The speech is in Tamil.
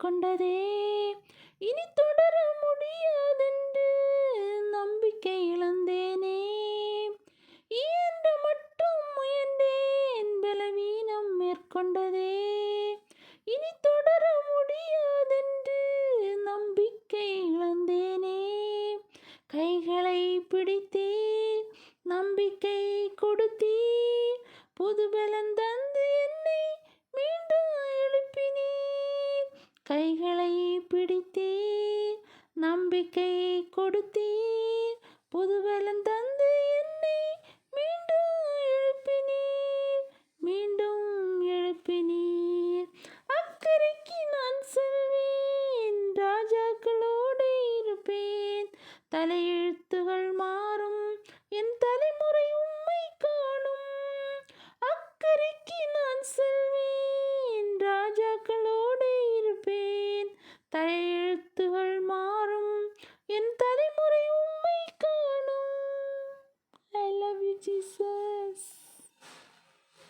மேற்கொண்டதே. இனி தொடர முடியாதென்று நம்பிக்கை இழந்தேனே. இயன்ற மட்டும் முயன்றேன், பலவீனம் மேற்கொண்டதே. இனி தொடர முடியாதென்று நம்பிக்கை இழந்தேனே. கைகளை பிடித்தீர், நம்பிக்கை கொடுத்தீர், புது பலன் தந்து என்னை மீண்டும் எழுப்பினீர். கைகளை பிடித்தீர், நம்பிக்கை கொடுத்தீர், புது பலன் தந்து